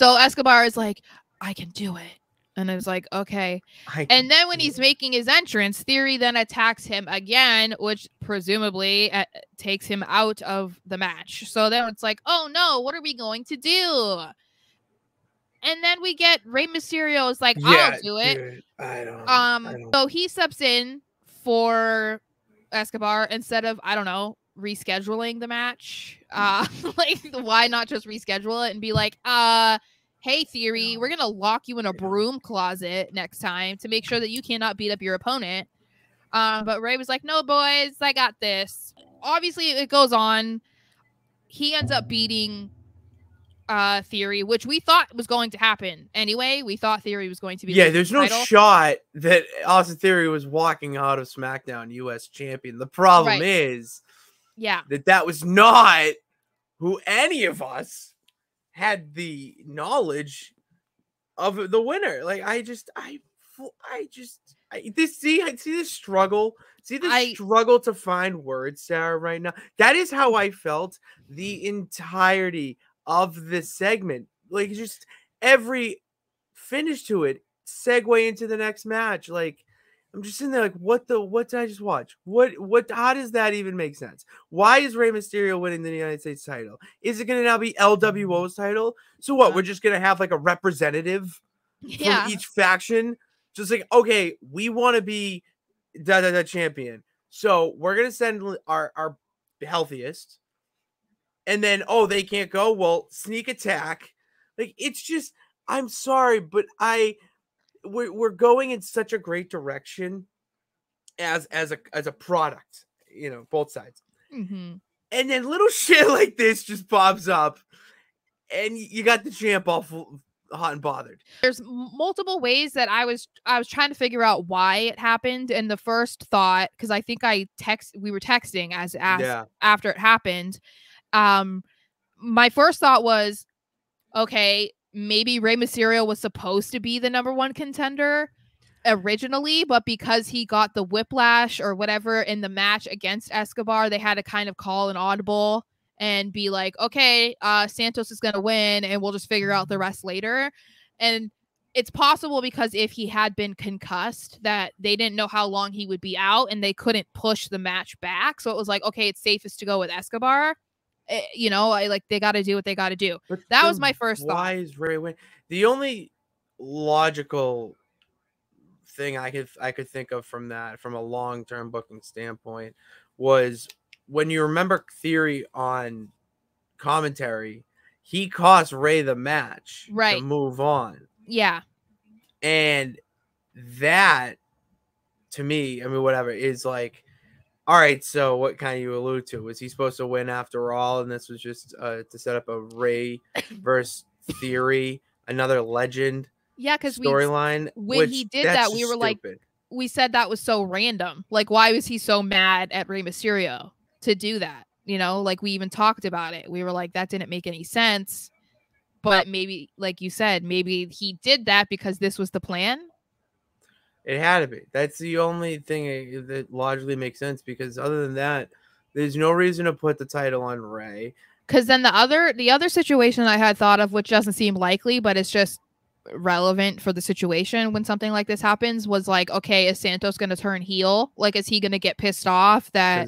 So Escobar is like, I can do it. And I was like, okay. And then when he's making his entrance, Theory then attacks him again, which presumably takes him out of the match. So then it's like, oh no, what are we going to do? And then we get Rey Mysterio is like, I'll do it. Dude, I don't. So he steps in for Escobar instead of, I don't know, rescheduling the match. Like, why not just reschedule it and be like, hey, Theory, we're gonna lock you in a broom closet next time to make sure that you cannot beat up your opponent. But Rey was like, no, boys, I got this. Obviously, it goes on. He ends up beating Theory, which we thought was going to happen anyway. We thought Theory was going to be there's no shot that Austin Theory was walking out of SmackDown US champion. The problem is that was not who any of us had the knowledge of the winner. Like, I see this struggle. See the struggle to find words, Sarah, right now. That is how I felt the entirety of this segment. Like, just every finish to it, segue into the next match. Like, I'm just sitting there like, what did I just watch? How does that even make sense? Why is Rey Mysterio winning the United States title? Is it going to now be LWO's title? So what? We're just going to have like a representative from each faction. Just like, okay, we want to be the champion. So we're going to send our healthiest. And then, they can't go. Well, sneak attack. Like, it's just, I'm sorry, but we're going in such a great direction as a product, both sides. Mm-hmm. And then little shit like this just pops up, and you got the champ all hot and bothered. There's multiple ways that I was trying to figure out why it happened, and the first thought, because I think we were texting as after it happened. My first thought was, okay, maybe Rey Mysterio was supposed to be the number one contender originally, but because he got the whiplash or whatever in the match against Escobar, they had to kind of call an audible and be like, okay, Santos is going to win and we'll just figure out the rest later. And it's possible because if he had been concussed, that they didn't know how long he would be out and they couldn't push the match back. So it was like, okay, it's safest to go with Escobar. They got to do what they got to do. But that was my first thought. Why is Rey winning? The only logical thing I could think of from a long-term booking standpoint was when you remember Theory on commentary, he cost Rey the match to move on. Yeah. And that, to me, I mean, whatever, is like, all right, so what kind you allude to? Was he supposed to win after all? And this was just to set up a Rey versus Theory, another legend storyline. When he did that, we were stupid. Like, we said that was so random. Like, why was he so mad at Rey Mysterio to do that? Like, we even talked about it. We were like, that didn't make any sense. But maybe, like you said, maybe he did that because this was the plan. It had to be. That's the only thing that logically makes sense, because other than that, there's no reason to put the title on Rey. Because then the other situation I had thought of, which doesn't seem likely, but it's just relevant for the situation when something like this happens, was like, okay, is Santos going to turn heel? Like, is he going to get pissed off that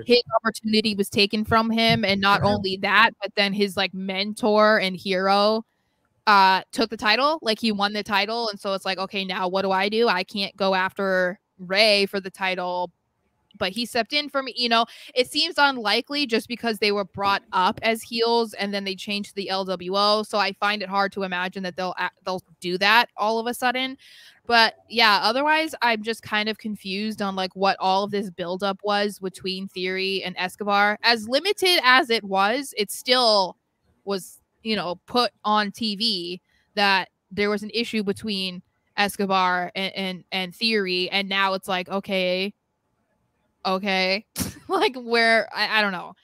his opportunity was taken from him? And not only that, but then his like mentor and hero took the title, like he won the title. And so it's like, okay, now what do? I can't go after Rey for the title, but he stepped in for me. It seems unlikely just because they were brought up as heels and then they changed the LWO. So I find it hard to imagine that they'll do that all of a sudden. But yeah, otherwise I'm just kind of confused on like what all of this buildup was between Theory and Escobar. As limited as it still was, put on TV that there was an issue between Escobar and Theory. And now it's like, okay, like, where I don't know.